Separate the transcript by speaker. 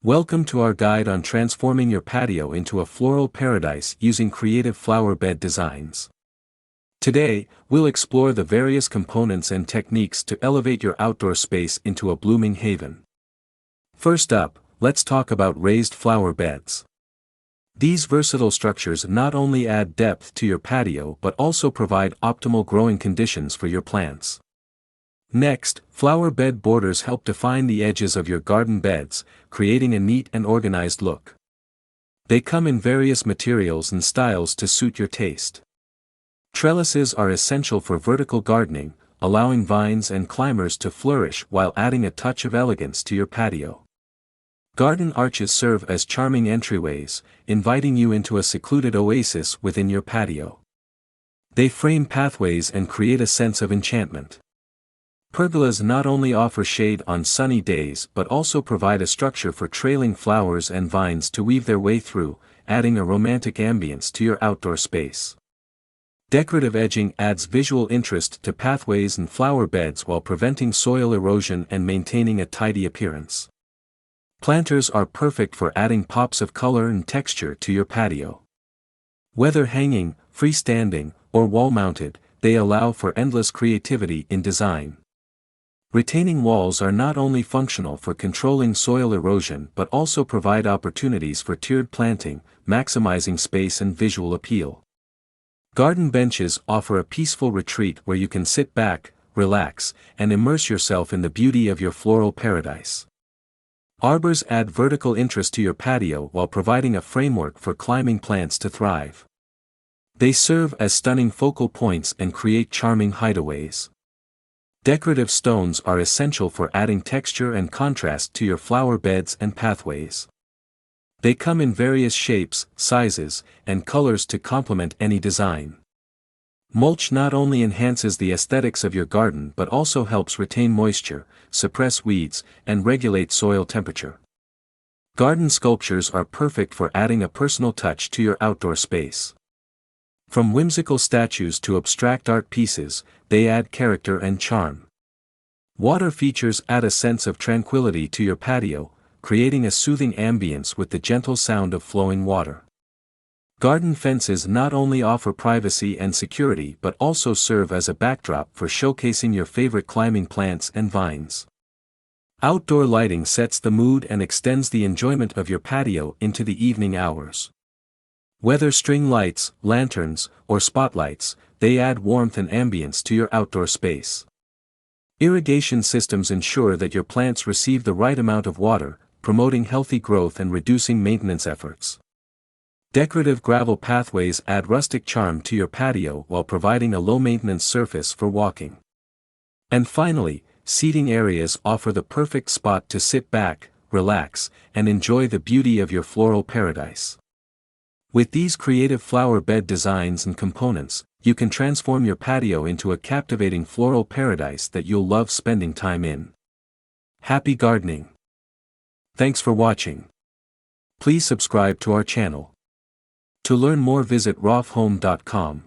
Speaker 1: Welcome to our guide on transforming your patio into a floral paradise using creative flower bed designs. Today, we'll explore the various components and techniques to elevate your outdoor space into a blooming haven. First up, let's talk about raised flower beds. These versatile structures not only add depth to your patio but also provide optimal growing conditions for your plants. Next, flower bed borders help define the edges of your garden beds, creating a neat and organized look. They come in various materials and styles to suit your taste. Trellises are essential for vertical gardening, allowing vines and climbers to flourish while adding a touch of elegance to your patio. Garden arches serve as charming entryways, inviting you into a secluded oasis within your patio. They frame pathways and create a sense of enchantment. Pergolas not only offer shade on sunny days but also provide a structure for trailing flowers and vines to weave their way through, adding a romantic ambience to your outdoor space. Decorative edging adds visual interest to pathways and flower beds while preventing soil erosion and maintaining a tidy appearance. Planters are perfect for adding pops of color and texture to your patio. Whether hanging, freestanding, or wall-mounted, they allow for endless creativity in design. Retaining walls are not only functional for controlling soil erosion but also provide opportunities for tiered planting, maximizing space and visual appeal. Garden benches offer a peaceful retreat where you can sit back, relax, and immerse yourself in the beauty of your floral paradise. Arbors add vertical interest to your patio while providing a framework for climbing plants to thrive. They serve as stunning focal points and create charming hideaways. Decorative stones are essential for adding texture and contrast to your flower beds and pathways. They come in various shapes, sizes, and colors to complement any design. Mulch not only enhances the aesthetics of your garden but also helps retain moisture, suppress weeds, and regulate soil temperature. Garden sculptures are perfect for adding a personal touch to your outdoor space. From whimsical statues to abstract art pieces, they add character and charm. Water features add a sense of tranquility to your patio, creating a soothing ambience with the gentle sound of flowing water. Garden fences not only offer privacy and security but also serve as a backdrop for showcasing your favorite climbing plants and vines. Outdoor lighting sets the mood and extends the enjoyment of your patio into the evening hours. Whether string lights, lanterns, or spotlights, they add warmth and ambience to your outdoor space. Irrigation systems ensure that your plants receive the right amount of water, promoting healthy growth and reducing maintenance efforts. Decorative gravel pathways add rustic charm to your patio while providing a low-maintenance surface for walking. And finally, seating areas offer the perfect spot to sit back, relax, and enjoy the beauty of your floral paradise. With these creative flower bed designs and components, you can transform your patio into a captivating floral paradise that you'll love spending time in. Happy gardening! Thanks for watching. Please subscribe to our channel. To learn more, visit rofhome.com.